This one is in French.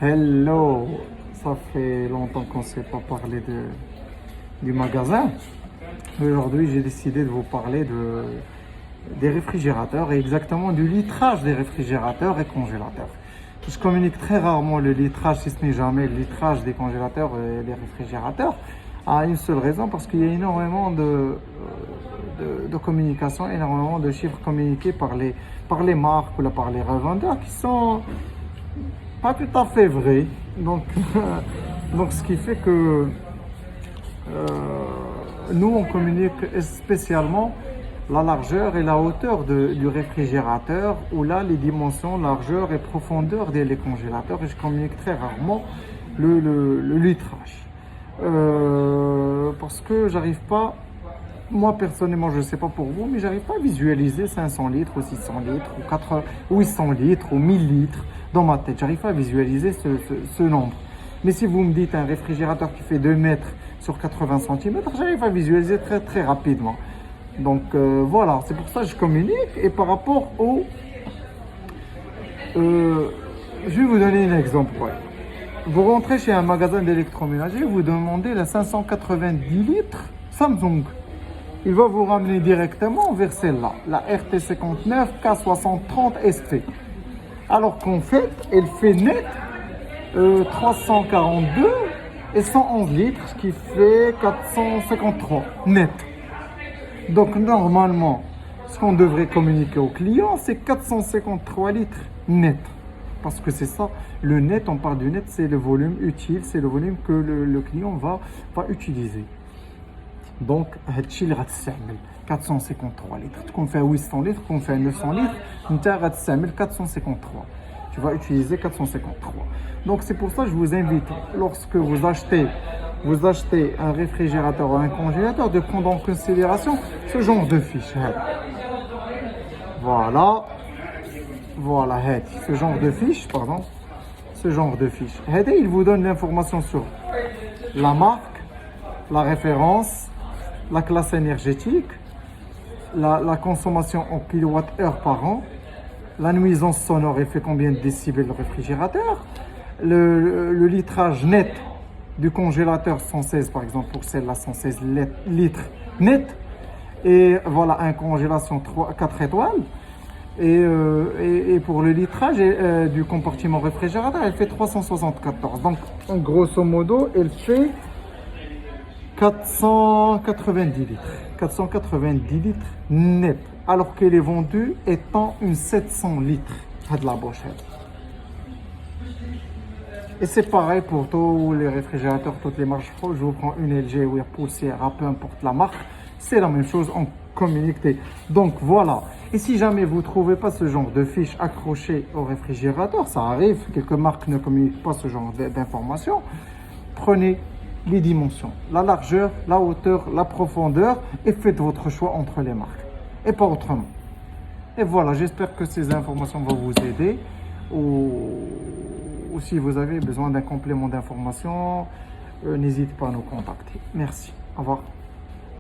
Hello, ça fait longtemps qu'on ne s'est pas parlé du magasin. Aujourd'hui, j'ai décidé de vous parler des réfrigérateurs et exactement du litrage des réfrigérateurs et congélateurs. Je communique très rarement le litrage, si ce n'est jamais le litrage des congélateurs et des réfrigérateurs, à une seule raison, parce qu'il y a énormément de communication, énormément de chiffres communiqués par les marques ou par les revendeurs qui sont pas tout à fait vrais. Donc, donc ce qui fait que nous, on communique spécialement la largeur et la hauteur du réfrigérateur, ou là, les dimensions, largeur et profondeur des congélateurs, et je communique très rarement le litrage. Parce que j'arrive pas, moi personnellement, je ne sais pas pour vous, mais j'arrive pas à visualiser 500 litres ou 600 litres ou 800 litres ou 1000 litres dans ma tête. J'arrive pas à visualiser ce nombre. Mais si vous me dites un réfrigérateur qui fait 2 mètres sur 80 cm, j'arrive à visualiser très très rapidement. Donc voilà, c'est pour ça que je communique. Et par rapport au... je vais vous donner un exemple. Ouais. Vous rentrez chez un magasin d'électroménager, vous demandez la 590 litres Samsung. Il va vous ramener directement vers celle-là, la RT59 K6030 ST. Alors qu'en fait, elle fait net 342 et 111 litres, ce qui fait 453 net. Donc normalement, ce qu'on devrait communiquer au client, c'est 453 litres net. Parce que c'est ça, le net, on parle du net, c'est le volume utile, c'est le volume que le client va utiliser. Donc, 453 litres. Qu'on fait 800 litres, qu'on fait 900 litres, 453. Tu vas utiliser 453. Donc, c'est pour ça que je vous invite, lorsque vous achetez un réfrigérateur ou un congélateur, de prendre en considération ce genre de fiche. Voilà, ce genre de fiche, il vous donne l'information sur la marque, la référence, la classe énergétique, la consommation en kWh par an, la nuisance sonore, il fait combien de décibels le réfrigérateur, le litrage net du congélateur 116 par exemple, pour celle-là 116 litres net, et voilà, un congélation 4 étoiles. Et pour le litrage du compartiment réfrigérateur, elle fait 374. Donc, en grosso modo, elle fait 490 litres. 490 litres net. Alors qu'elle est vendue étant une 700 litres de la pochette. Et c'est pareil pour tous les réfrigérateurs, toutes les marques. Je vous prends une LG, Whirlpool, Sierra, peu importe la marque. C'est la même chose, on communique. Donc voilà. Et si jamais vous ne trouvez pas ce genre de fiche accrochée au réfrigérateur, ça arrive, quelques marques ne communiquent pas ce genre d'informations, prenez les dimensions, la largeur, la hauteur, la profondeur, et faites votre choix entre les marques, et pas autrement. Et voilà, j'espère que ces informations vont vous aider, ou si vous avez besoin d'un complément d'information, n'hésitez pas à nous contacter. Merci, au revoir.